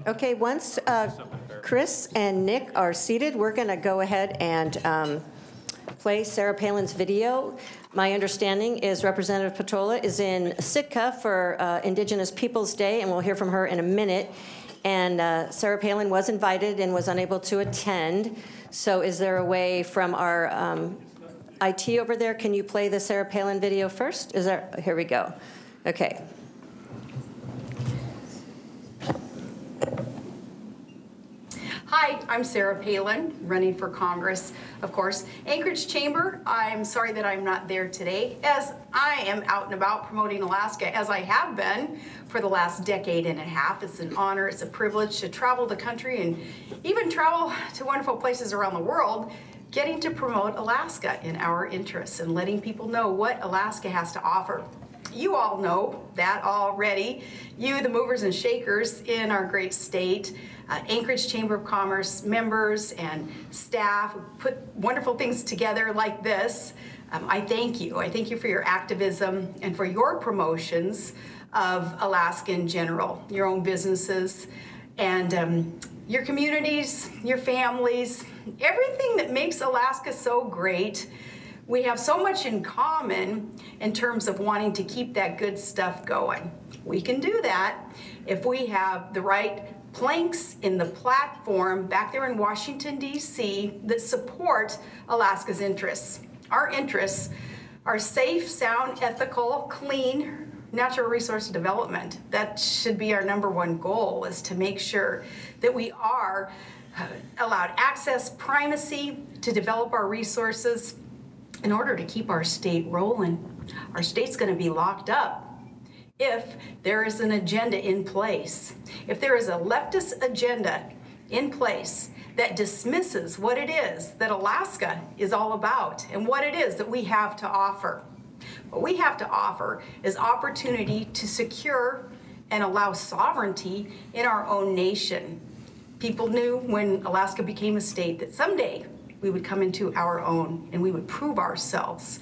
Okay, once Chris and Nick are seated, we're going to go ahead and play Sarah Palin's video. My understanding is Representative Peltola is in Sitka for Indigenous Peoples Day, and we'll hear from her in a minute. And Sarah Palin was invited and was unable to attend. So is there a way from our IT over there, can you play the Sarah Palin video first? Is there, here we go. Okay. Hi, I'm Sarah Palin, running for Congress, of course. Anchorage Chamber, I'm sorry that I'm not there today, as I am out and about promoting Alaska, as I have been for the last decade and a half. It's an honor, it's a privilege to travel the country and even travel to wonderful places around the world, getting to promote Alaska in our interests and letting people know what Alaska has to offer. You all know that already. You, the movers and shakers in our great state, Anchorage Chamber of Commerce members and staff who put wonderful things together like this. I thank you. I thank you for your activism and for your promotions of Alaska in general, your own businesses, and your communities, your families, everything that makes Alaska so great. We have so much in common in terms of wanting to keep that good stuff going. We can do that if we have the right planks in the platform back there in Washington, D.C. that support Alaska's interests. Our interests are safe, sound, ethical, clean, natural resource development. That should be our #1 goal, is to make sure that we are allowed access, primacy to develop our resources in order to keep our state rolling. Our state's going to be locked up if there is an agenda in place. If there is a leftist agenda in place that dismisses what it is that Alaska is all about and what it is that we have to offer. What we have to offer is opportunity to secure and allow sovereignty in our own nation. People knew when Alaska became a state that someday we would come into our own and we would prove ourselves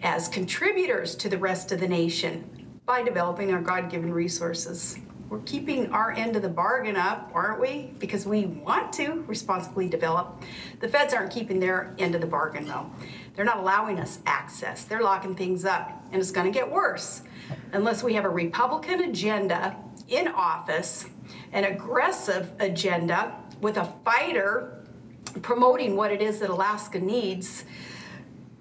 as contributors to the rest of the nation by developing our God-given resources. We're keeping our end of the bargain up, aren't we? Because we want to responsibly develop. The feds aren't keeping their end of the bargain, though. They're not allowing us access. They're locking things up, and it's going to get worse unless we have a Republican agenda in office, an aggressive agenda with a fighter promoting what it is that Alaska needs.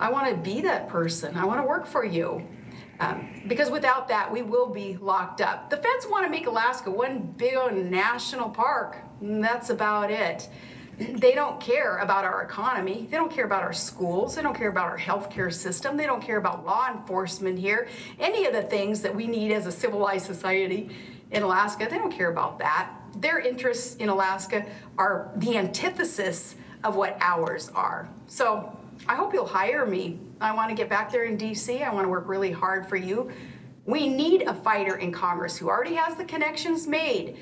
I want to be that person. I want to work for you. Because without that, we will be locked up. The feds want to make Alaska one big old national park, and that's about it. They don't care about our economy. They don't care about our schools. They don't care about our healthcare system. They don't care about law enforcement here. Any of the things that we need as a civilized society in Alaska, they don't care about that. Their interests in Alaska are the antithesis of what ours are. So I hope you'll hire me. I want to get back there in D.C. I want to work really hard for you. We need a fighter in Congress who already has the connections made,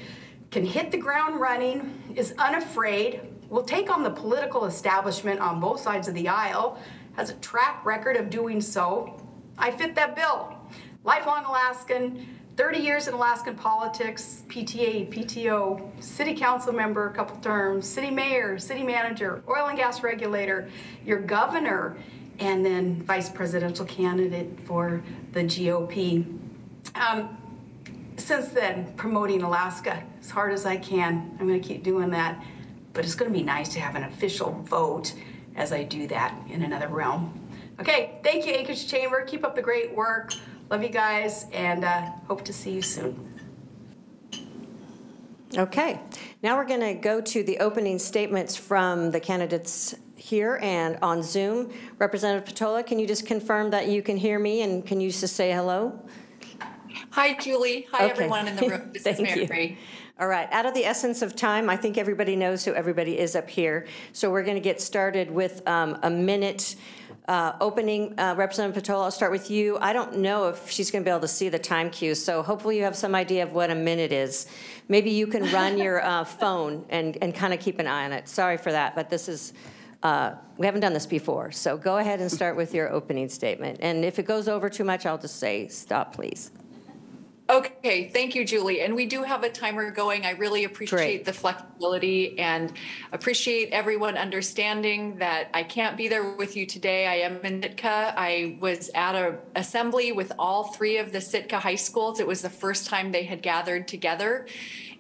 can hit the ground running, is unafraid, will take on the political establishment on both sides of the aisle, has a track record of doing so. I fit that bill. Lifelong Alaskan, 30 years in Alaskan politics, PTA, PTO, city council member a couple terms, city mayor, city manager, oil and gas regulator, your governor, and then vice presidential candidate for the GOP. Since then, promoting Alaska as hard as I can. I'm going to keep doing that. But it's going to be nice to have an official vote as I do that in another realm. Okay, thank you, Anchorage Chamber. Keep up the great work. Love you guys, and hope to see you soon. Okay, now we're going to go to the opening statements from the candidates here and on Zoom. Representative Peltola, can you just confirm that you can hear me, and can you just say hello? Hi, Julie. Hi, everyone in the room. This is Mary. All right, out of the essence of time, I think everybody knows who everybody is up here. So we're going to get started with a minute opening. Representative Peltola, I'll start with you. I don't know if she's going to be able to see the time cue, so hopefully you have some idea of what a minute is. Maybe you can run your phone and kind of keep an eye on it. Sorry for that, but this is, we haven't done this before. So go ahead and start with your opening statement. And if it goes over too much, I'll just say stop, please. Okay, thank you, Julie. And we do have a timer going. I really appreciate the flexibility and appreciate everyone understanding that I can't be there with you today. I am in Sitka. I was at an assembly with all three of the Sitka high schools. It was the first time they had gathered together.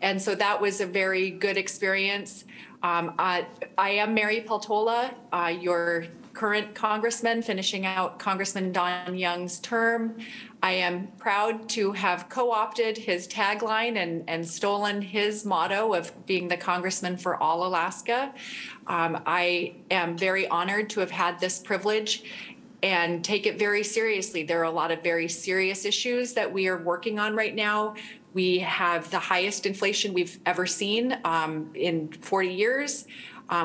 And so that was a very good experience. I am Mary Peltola, your current congressman, finishing out Congressman Don Young's term. I am proud to have co-opted his tagline and stolen his motto of being the congressman for all Alaska. I am very honored to have had this privilege and take it very seriously. There are a lot of very serious issues that we are working on right now. We have the highest inflation we've ever seen in 40 years.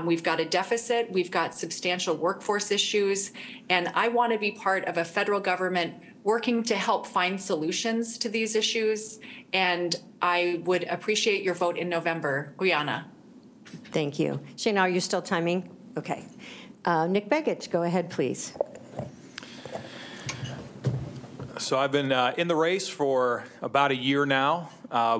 We've got a deficit, we've got substantial workforce issues, and I want to be part of a federal government working to help find solutions to these issues, and I would appreciate your vote in November. Guyana. Thank you. Shana, are you still timing? Okay. Nick Begich, go ahead, please. So I've been in the race for about a year now,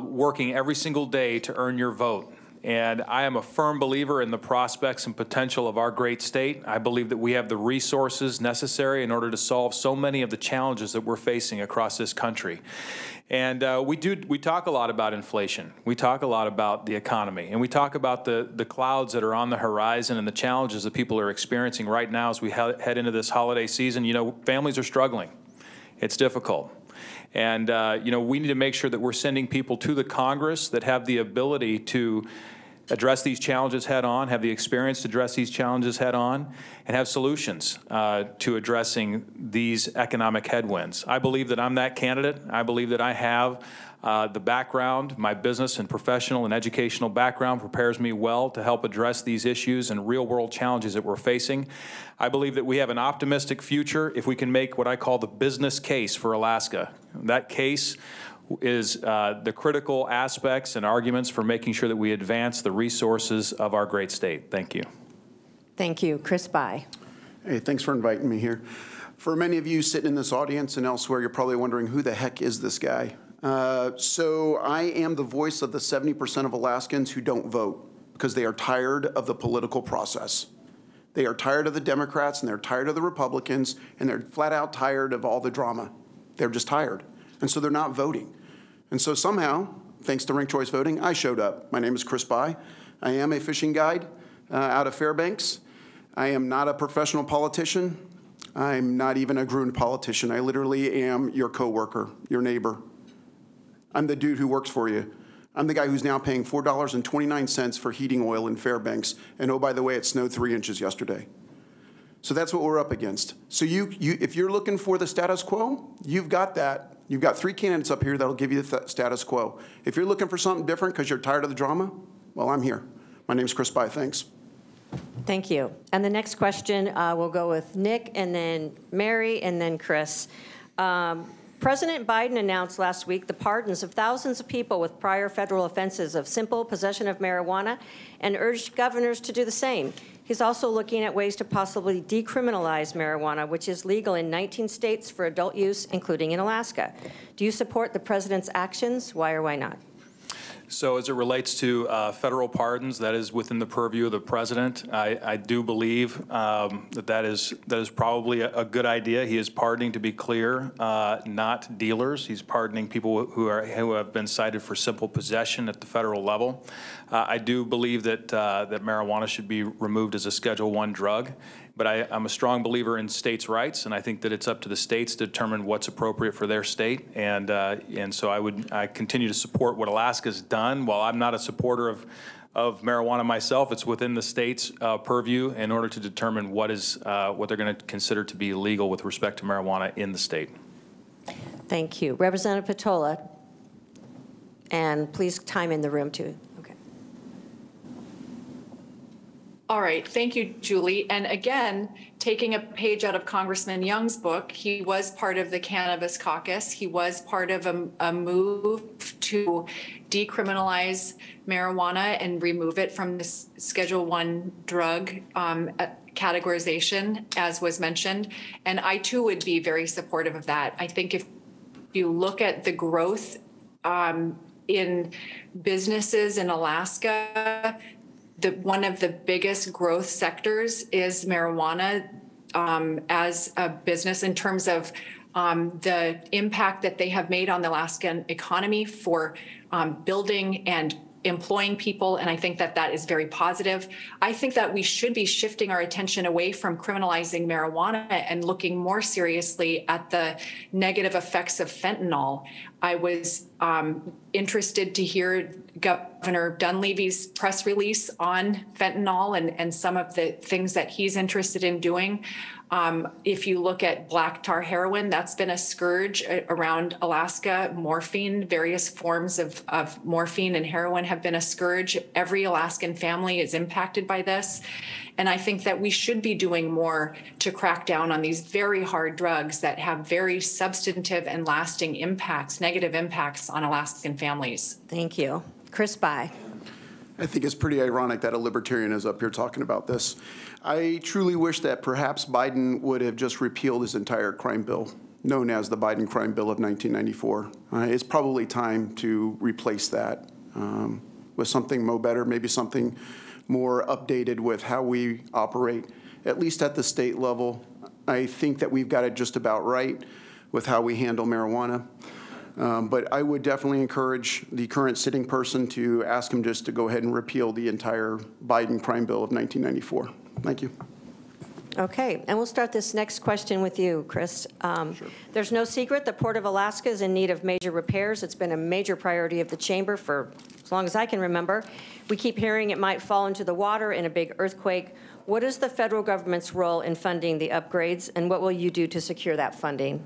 working every single day to earn your vote. And I am a firm believer in the prospects and potential of our great state. I believe that we have the resources necessary in order to solve so many of the challenges that we're facing across this country. And we talk a lot about inflation. We talk a lot about the economy. And we talk about the clouds that are on the horizon and the challenges that people are experiencing right now as we head into this holiday season. You know, families are struggling. It's difficult. And, you know, we need to make sure that we're sending people to the Congress that have the ability to address these challenges head on, have the experience to address these challenges head on, and have solutions to addressing these economic headwinds. I believe that I'm that candidate. I believe that I have the background, my business and professional and educational background prepares me well to help address these issues and real-world challenges that we're facing. I believe that we have an optimistic future if we can make what I call the business case for Alaska. That case is the critical aspects and arguments for making sure that we advance the resources of our great state. Thank you. Thank you. Chris By. Hey, thanks for inviting me here. For many of you sitting in this audience and elsewhere, you're probably wondering, who the heck is this guy? So I am the voice of the 70% of Alaskans who don't vote because they are tired of the political process. They are tired of the Democrats and they're tired of the Republicans and they're flat out tired of all the drama. They're just tired. And so they're not voting. And so somehow, thanks to ranked choice voting, I showed up. My name is Chris By. I am a fishing guide out of Fairbanks. I am not a professional politician. I'm not even a groomed politician. I literally am your coworker, your neighbor. I'm the dude who works for you. I'm the guy who's now paying $4.29 for heating oil in Fairbanks. And oh, by the way, it snowed 3 inches yesterday. So that's what we're up against. So if you're looking for the status quo, you've got that. You've got 3 candidates up here that'll give you the status quo. If you're looking for something different because you're tired of the drama, well, I'm here. My name's Chris By. Thanks. Thank you. And the next question will go with Nick, and then Mary, and then Chris. President Biden announced last week the pardons of thousands of people with prior federal offenses of simple possession of marijuana and urged governors to do the same. He's also looking at ways to possibly decriminalize marijuana, which is legal in 19 states for adult use, including in Alaska. Do you support the president's actions? Why or why not? So as it relates to federal pardons, that is within the purview of the president. I do believe that is probably a good idea. He is pardoning, to be clear, not dealers. He's pardoning people who have been cited for simple possession at the federal level. I do believe that that marijuana should be removed as a Schedule I drug. But I'm a strong believer in states' rights, and I think that it's up to the states to determine what's appropriate for their state. And so I continue to support what Alaska's done. While I'm not a supporter of marijuana myself, it's within the state's purview in order to determine what they're going to consider to be legal with respect to marijuana in the state. Thank you. Representative Peltola, and please time in the room too. All right, thank you, Julie. And again, taking a page out of Congressman Young's book, he was part of the Cannabis Caucus. He was part of a move to decriminalize marijuana and remove it from this Schedule I drug categorization, as was mentioned. And I too would be very supportive of that. I think if you look at the growth in businesses in Alaska, one of the biggest growth sectors is marijuana as a business in terms of the impact that they have made on the Alaskan economy for building and employing people, and I think that that is very positive. I think that we should be shifting our attention away from criminalizing marijuana and looking more seriously at the negative effects of fentanyl. I was interested to hear Governor Dunleavy's press release on fentanyl and some of the things that he's interested in doing. If you look at black tar heroin, that's been a scourge around Alaska. Morphine, various forms of morphine and heroin have been a scourge. Every Alaskan family is impacted by this. And I think that we should be doing more to crack down on these very hard drugs that have very substantive and lasting impacts, negative impacts on Alaskan families. Thank you. Chris By. I think it's pretty ironic that a libertarian is up here talking about this. I truly wish that perhaps Biden would have just repealed his entire crime bill, known as the Biden crime bill of 1994. It's probably time to replace that with something more better, maybe something more updated with how we operate, at least at the state level. I think that we've got it just about right with how we handle marijuana. But I would definitely encourage the current sitting person to ask him just to go ahead and repeal the entire Biden crime bill of 1994. Thank you. Okay, and we'll start this next question with you, Chris. Sure. There's no secret the Port of Alaska is in need of major repairs. It's been a major priority of the Chamber for as long as I can remember. We keep hearing it might fall into the water in a big earthquake. What is the federal government's role in funding the upgrades, and what will you do to secure that funding?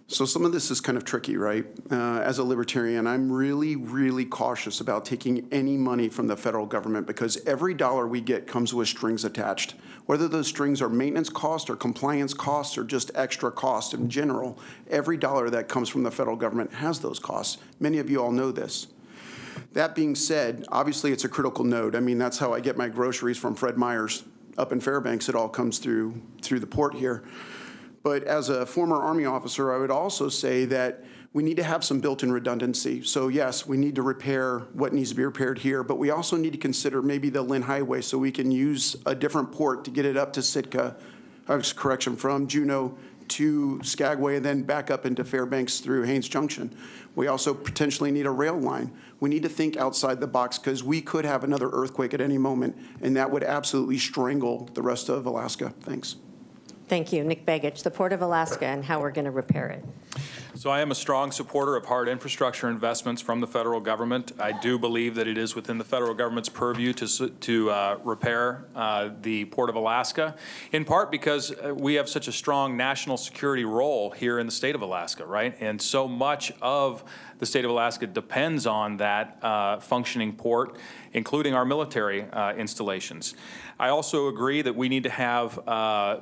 So some of this is kind of tricky, right? As a libertarian, I'm really, really cautious about taking any money from the federal government because every dollar we get comes with strings attached. Whether those strings are maintenance costs or compliance costs or just extra costs in general, every dollar that comes from the federal government has those costs. Many of you all know this. That being said, obviously it's a critical node. I mean, that's how I get my groceries from Fred Meyer's up in Fairbanks. It all comes through the port here. But as a former Army officer, I would also say that we need to have some built-in redundancy. So yes, we need to repair what needs to be repaired here, but we also need to consider maybe the Lynn Highway so we can use a different port to get it up to Sitka, from Juneau to Skagway and then back up into Fairbanks through Haines Junction. We also potentially need a rail line. We need to think outside the box because we could have another earthquake at any moment, and that would absolutely strangle the rest of Alaska. Thanks. Thank you. Nick Begich, the Port of Alaska and how we're going to repair it. So I am a strong supporter of hard infrastructure investments from the federal government. I do believe that it is within the federal government's purview to repair the Port of Alaska, in part because we have such a strong national security role here in the state of Alaska, right? And so much of the state of Alaska depends on that functioning port, including our military installations. I also agree that we need to have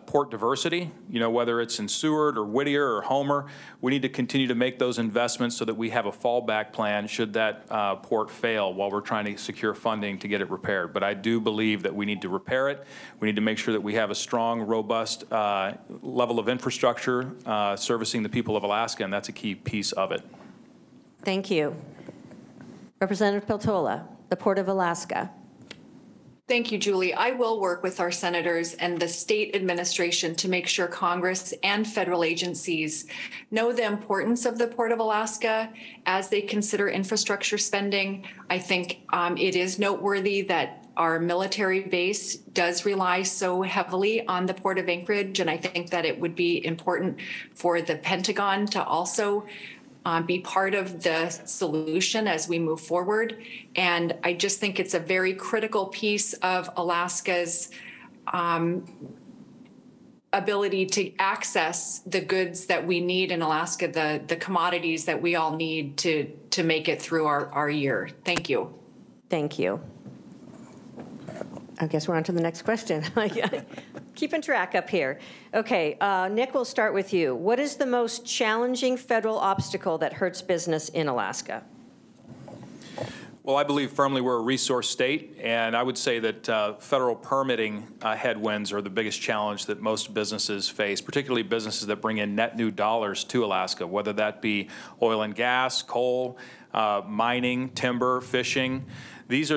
port diversity, you know, whether it's in Seward or Whittier or Homer. We need to continue to make those investments so that we have a fallback plan should that port fail while we're trying to secure funding to get it repaired. But I do believe that we need to repair it. We need to make sure that we have a strong, robust level of infrastructure servicing the people of Alaska, and that's a key piece of it. Thank you. Representative Peltola, the Port of Alaska. Thank you, Julie. I will work with our senators and the state administration to make sure Congress and federal agencies know the importance of the Port of Alaska as they consider infrastructure spending. I think it is noteworthy that our military base does rely so heavily on the Port of Anchorage, and I think that it would be important for the Pentagon to also be part of the solution as we move forward. And I just think it's a very critical piece of Alaska's ability to access the goods that we need in Alaska, the commodities that we all need to make it through our year. Thank you. Thank you. I guess we're on to the next question. Keeping track up here. Okay, Nick, we'll start with you. What is the most challenging federal obstacle that hurts business in Alaska? Well, I believe firmly we're a resource state, and I would say that federal permitting headwinds are the biggest challenge that most businesses face, particularly businesses that bring in net new dollars to Alaska, whether that be oil and gas, coal, mining, timber, fishing. These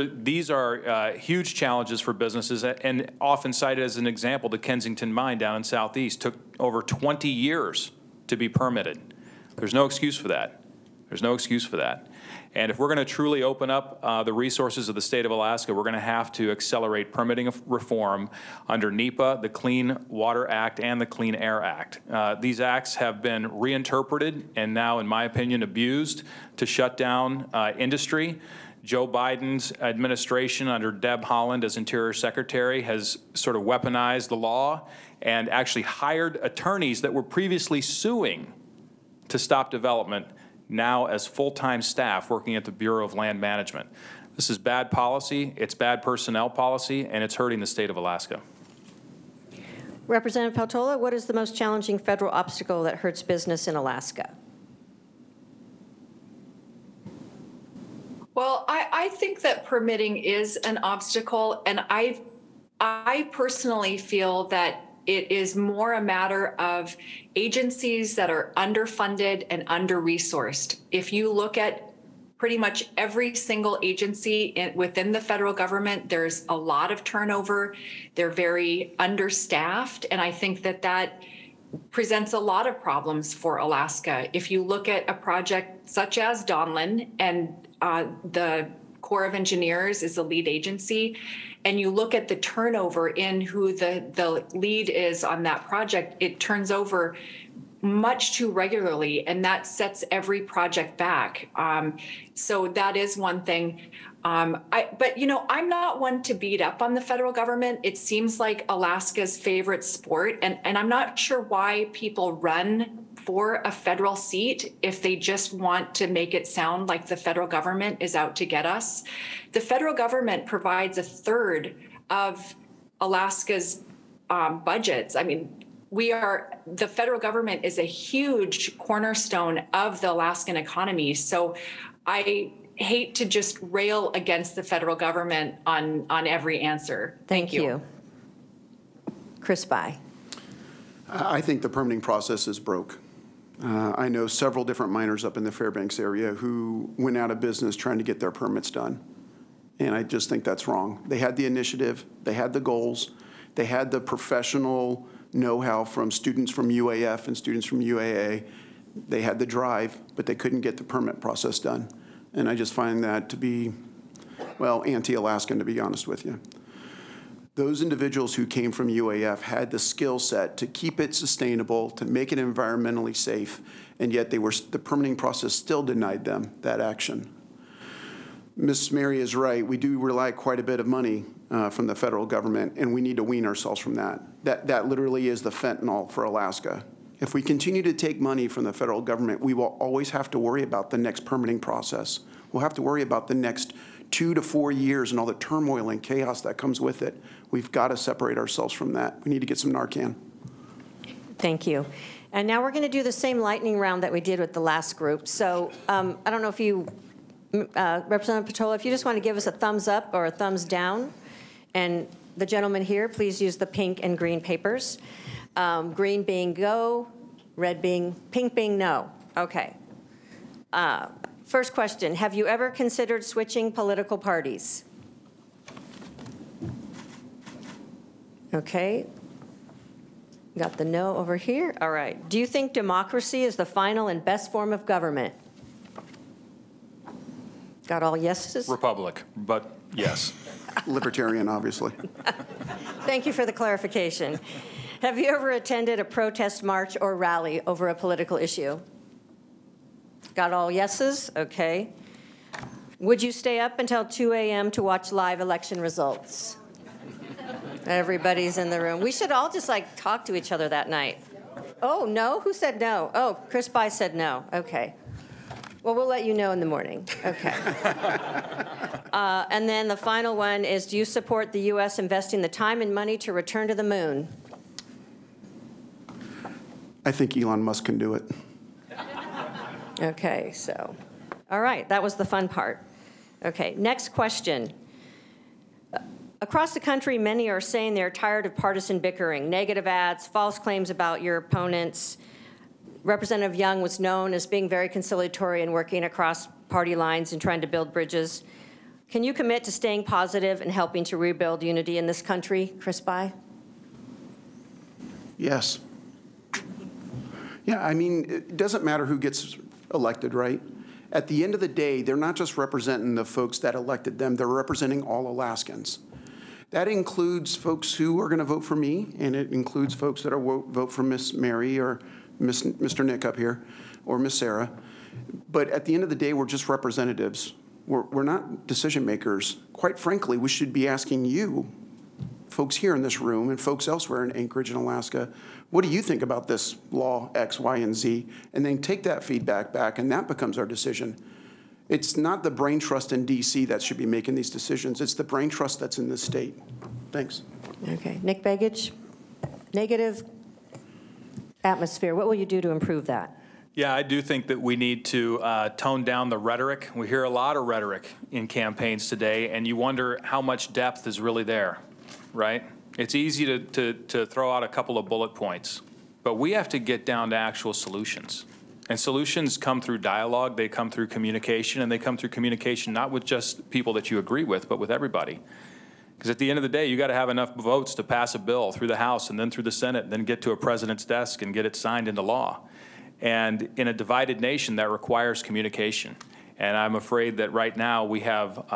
are huge challenges for businesses, and often cited as an example, the Kensington mine down in Southeast took over 20 years to be permitted. There's no excuse for that. There's no excuse for that. And if we're going to truly open up the resources of the state of Alaska, we're going to have to accelerate permitting reform under NEPA, the Clean Water Act, and the Clean Air Act. These acts have been reinterpreted and now, in my opinion, abused to shut down industry. Joe Biden's administration under Deb Haaland as Interior Secretary has sort of weaponized the law and actually hired attorneys that were previously suing to stop development now as full-time staff working at the Bureau of Land Management. This is bad policy, it's bad personnel policy, and it's hurting the state of Alaska. Representative Peltola, what is the most challenging federal obstacle that hurts business in Alaska? Well, I think that permitting is an obstacle, and I personally feel that it is more a matter of agencies that are underfunded and under-resourced. If you look at pretty much every single agency within the federal government, there's a lot of turnover. They're very understaffed, and I think that that presents a lot of problems for Alaska. If you look at a project such as Donlin, and the Corps of Engineers is the lead agency, and you look at the turnover in who the lead is on that project, it turns over much too regularly, and that sets every project back. So that is one thing. But you know, I'm not one to beat up on the federal government. It seems like Alaska's favorite sport, and I'm not sure why people run for a federal seat if they just want to make it sound like the federal government is out to get us. The federal government provides a third of Alaska's budgets. I mean, the federal government is a huge cornerstone of the Alaskan economy. So I hate to just rail against the federal government on every answer. Thank you. Chris By. I think the permitting process is broke. I know several different miners up in the Fairbanks area who went out of business trying to get their permits done. And I just think that's wrong. They had the initiative, they had the goals, they had the professional know-how from students from UAF and students from UAA. They had the drive, but they couldn't get the permit process done. And I just find that to be, well, anti-Alaskan, to be honest with you. Those individuals who came from UAF had the skill set to keep it sustainable, to make it environmentally safe, and yet the permitting process still denied them that action. Ms. Mary is right. We do rely quite a bit of money from the federal government, and we need to wean ourselves from that. That literally is the fentanyl for Alaska. If we continue to take money from the federal government, we will always have to worry about the next permitting process. We'll have to worry about the next 2 to 4 years and all the turmoil and chaos that comes with it. We've got to separate ourselves from that. We need to get some Narcan. Thank you. And now we're going to do the same lightning round that we did with the last group. So I don't know if you, Representative Peltola, if you just want to give us a thumbs up or a thumbs down. And the gentleman here, please use the pink and green papers. Green being go, pink being no. Okay. First question, have you ever considered switching political parties? Okay. Got the no over here. All right. Do you think democracy is the final and best form of government? Got all yeses? Republic, but yes. Libertarian, obviously. Thank you for the clarification. Have you ever attended a protest march or rally over a political issue? Got all yeses? Okay. Would you stay up until 2 a.m. to watch live election results? Everybody's in the room. We should all just like talk to each other that night. Oh, no? Who said no? Oh, Chris By said no. Okay. Well, we'll let you know in the morning. Okay. And then the final one is, do you support the U.S. investing the time and money to return to the moon? I think Elon Musk can do it. Okay, so, all right, that was the fun part. Okay, next question. Across the country, many are saying they're tired of partisan bickering, negative ads, false claims about your opponents. Representative Young was known as being very conciliatory and working across party lines and trying to build bridges. Can you commit to staying positive and helping to rebuild unity in this country, Chris By? Yes. Yeah, I mean, it doesn't matter who gets elected, right? At the end of the day, they're not just representing the folks that elected them, they're representing all Alaskans. That includes folks who are going to vote for me, and it includes folks that are vote for Miss Mary or Mr. Nick up here, or Miss Sarah. But at the end of the day, we're just representatives. We're not decision makers. Quite frankly, we should be asking you, folks here in this room and folks elsewhere in Anchorage and Alaska, what do you think about this law X, Y, and Z? And then take that feedback back, and that becomes our decision. It's not the brain trust in DC that should be making these decisions. It's the brain trust that's in this state. Thanks. Okay, Nick Begich, negative atmosphere. What will you do to improve that? Yeah, I do think that we need to tone down the rhetoric. We hear a lot of rhetoric in campaigns today, and you wonder how much depth is really there, right? It's easy to throw out a couple of bullet points, but we have to get down to actual solutions. And solutions come through dialogue, they come through communication, and they come through communication not with just people that you agree with, but with everybody. Because at the end of the day, you got to have enough votes to pass a bill through the House and then through the Senate and then get to a president's desk and get it signed into law. And in a divided nation, that requires communication. And I'm afraid that right now we have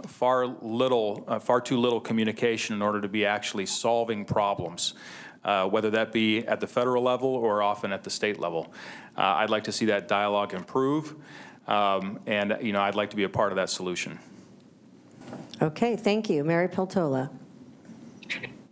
far too little communication in order to be actually solving problems, whether that be at the federal level or often at the state level. I'd like to see that dialogue improve, and I'd like to be a part of that solution. Okay, thank you. Mary Peltola.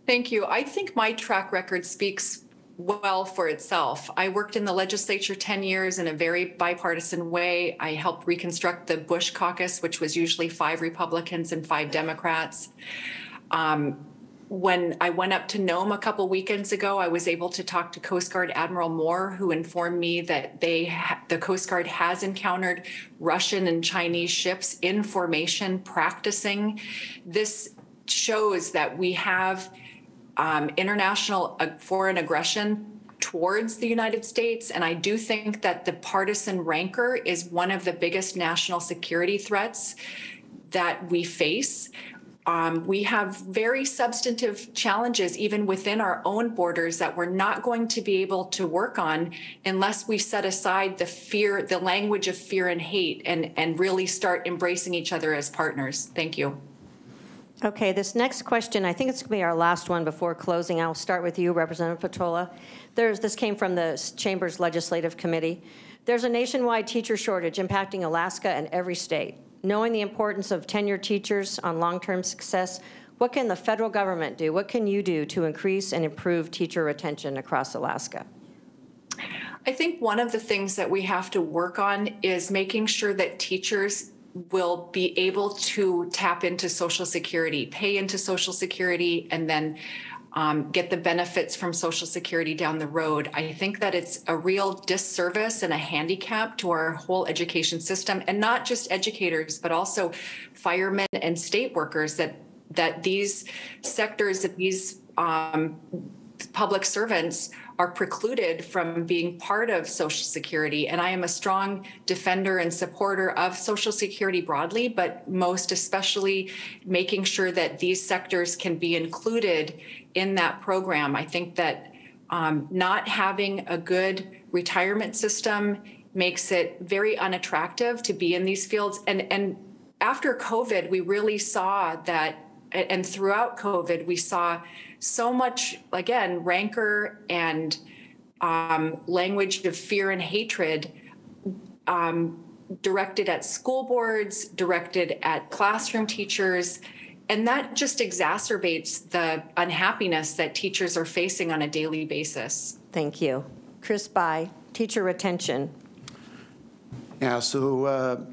Thank you. I think my track record speaks well for itself. I worked in the legislature 10 years in a very bipartisan way. I helped reconstruct the Bush caucus, which was usually 5 Republicans and 5 Democrats. When I went up to Nome a couple weekends ago, I was able to talk to Coast Guard Admiral Moore, who informed me that the Coast Guard has encountered Russian and Chinese ships in formation practicing. This shows that we have international foreign aggression towards the United States. And I do think that the partisan rancor is one of the biggest national security threats that we face. We have very substantive challenges even within our own borders that we're not going to be able to work on unless we set aside the language of fear and hate and really start embracing each other as partners. Thank you. Okay, this next question, I think it's going to be our last one before closing. I'll start with you, Representative Peltola. This came from the Chamber's Legislative Committee. There's a nationwide teacher shortage impacting Alaska and every state. Knowing the importance of tenured teachers on long-term success, what can the federal government do? What can you do to increase and improve teacher retention across Alaska? I think one of the things that we have to work on is making sure that teachers will be able to tap into Social Security, pay into Social Security, and then get the benefits from Social Security down the road. I think that it's a real disservice and a handicap to our whole education system, and not just educators, but also firemen and state workers, that these sectors, that these public servants are precluded from being part of Social Security. And I am a strong defender and supporter of Social Security broadly, but most especially making sure that these sectors can be included in that program. I think that not having a good retirement system makes it very unattractive to be in these fields. And after COVID, we really saw that, and throughout COVID, we saw so much, again, rancor and language of fear and hatred directed at school boards, directed at classroom teachers. And that just exacerbates the unhappiness that teachers are facing on a daily basis. Thank you. Chris By, teacher retention. Yeah, so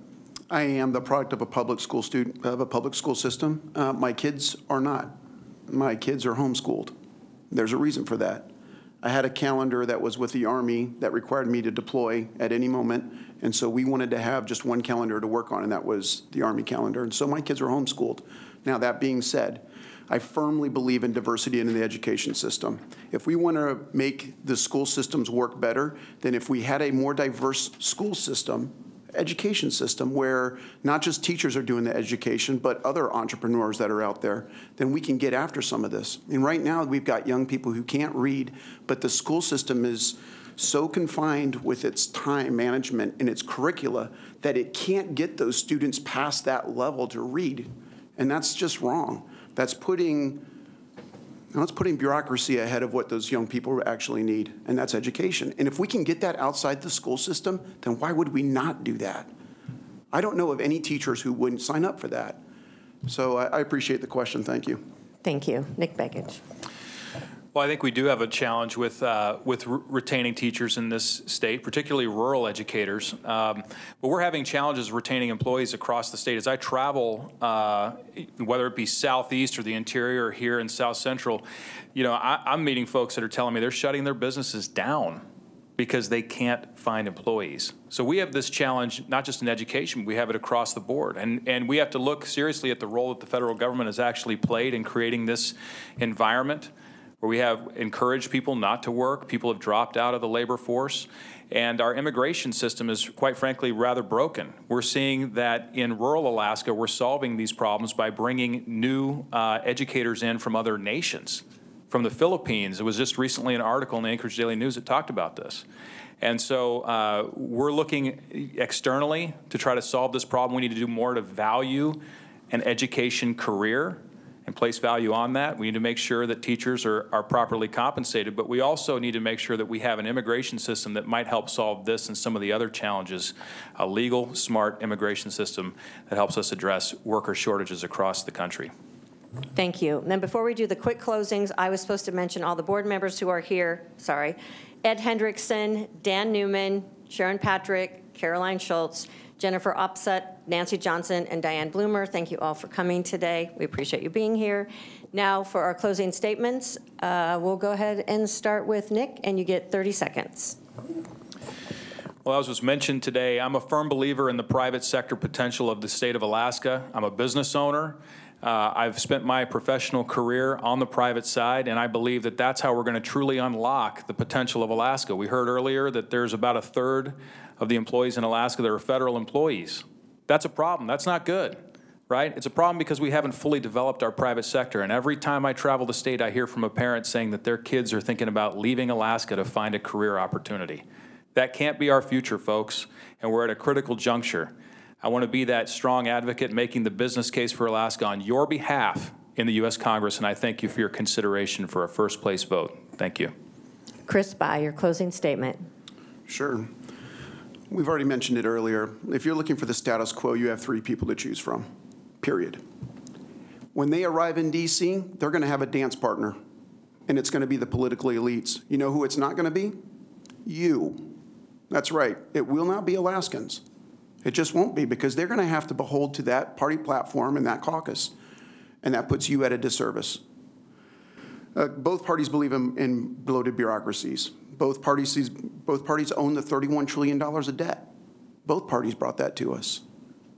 I am the product of a public school student, of a public school system. My kids are not. My kids are homeschooled. There's a reason for that. I had a calendar that was with the Army that required me to deploy at any moment, and so we wanted to have just one calendar to work on, and that was the Army calendar. And so my kids are homeschooled. Now, that being said, I firmly believe in diversity in the education system. If we want to make the school systems work better, then if we had a more diverse school system, education system, where not just teachers are doing the education, but other entrepreneurs that are out there, then we can get after some of this. And right now, we've got young people who can't read, but the school system is so confined with its time management and its curricula that it can't get those students past that level to read. And that's just wrong. That's putting bureaucracy ahead of what those young people actually need, and that's education. And if we can get that outside the school system, then why would we not do that? I don't know of any teachers who wouldn't sign up for that. So I appreciate the question. Thank you. Thank you. Nick Begich. Well, I think we do have a challenge with retaining teachers in this state, particularly rural educators. But we're having challenges retaining employees across the state. As I travel, whether it be southeast or the interior or here in South Central, you know, I'm meeting folks that are telling me they're shutting their businesses down because they can't find employees. So we have this challenge, not just in education, we have it across the board. And we have to look seriously at the role that the federal government has actually played in creating this environment where we have encouraged people not to work. People have dropped out of the labor force. And our immigration system is, quite frankly, rather broken. We're seeing that in rural Alaska, we're solving these problems by bringing new educators in from other nations. From the Philippines, there was just recently an article in the Anchorage Daily News that talked about this. And so we're looking externally to try to solve this problem. We need to do more to value an education career and place value on that. We need to make sure that teachers are properly compensated, but we also need to make sure that we have an immigration system that might help solve this and some of the other challenges, a legal, smart immigration system that helps us address worker shortages across the country. Thank you. And then before we do the quick closings, I was supposed to mention all the board members who are here. Sorry. Ed Hendrickson, Dan Newman, Sharon Patrick, Caroline Schultz, Jennifer Opsett, Nancy Johnson, and Diane Bloomer. Thank you all for coming today. We appreciate you being here. Now for our closing statements, we'll go ahead and start with Nick, and you get 30 seconds. Well, as was mentioned today, I'm a firm believer in the private sector potential of the state of Alaska. I'm a business owner. I've spent my professional career on the private side, and I believe that that's how we're going to truly unlock the potential of Alaska. We heard earlier that there's about a third of the employees in Alaska that are federal employees. That's a problem. That's not good, right? It's a problem because we haven't fully developed our private sector. And every time I travel the state, I hear from a parent saying that their kids are thinking about leaving Alaska to find a career opportunity. That can't be our future, folks, and we're at a critical juncture. I want to be that strong advocate making the business case for Alaska on your behalf in the U.S. Congress, and I thank you for your consideration for a first place vote. Thank you. Chris By, your closing statement. Sure. We've already mentioned it earlier. If you're looking for the status quo, you have 3 people to choose from, period. When they arrive in D.C., they're going to have a dance partner, and it's going to be the political elites. You know who it's not going to be? You. That's right. It will not be Alaskans. It just won't be, because they're going to have to behold to that party platform and that caucus, and that puts you at a disservice. Both parties believe in bloated bureaucracies. Both parties own the $31 trillion of debt. Both parties brought that to us.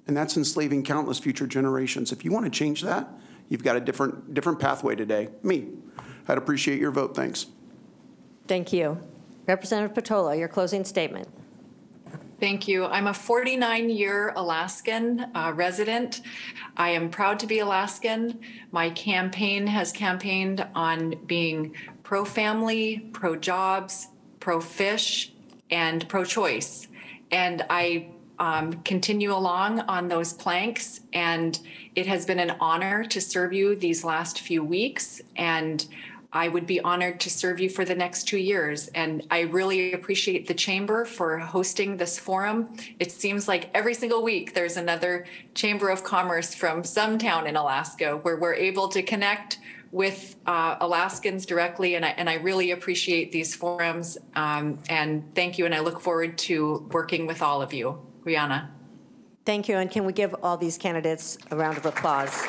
And that's enslaving countless future generations. If you want to change that, you've got a different pathway today. Me. I'd appreciate your vote. Thanks. Thank you. Representative Peltola, your closing statement. Thank you. I'm a 49-year Alaskan resident. I am proud to be Alaskan. My campaign has campaigned on being pro-family, pro-jobs, pro-fish, and pro-choice. And I continue along on those planks, and it has been an honor to serve you these last few weeks, and I would be honored to serve you for the next 2 years. And I really appreciate the Chamber for hosting this forum. It seems like every single week there's another Chamber of Commerce from some town in Alaska where we're able to connect with Alaskans directly. And I really appreciate these forums. And thank you. And I look forward to working with all of you. Rihanna. Thank you. And can we give all these candidates a round of applause?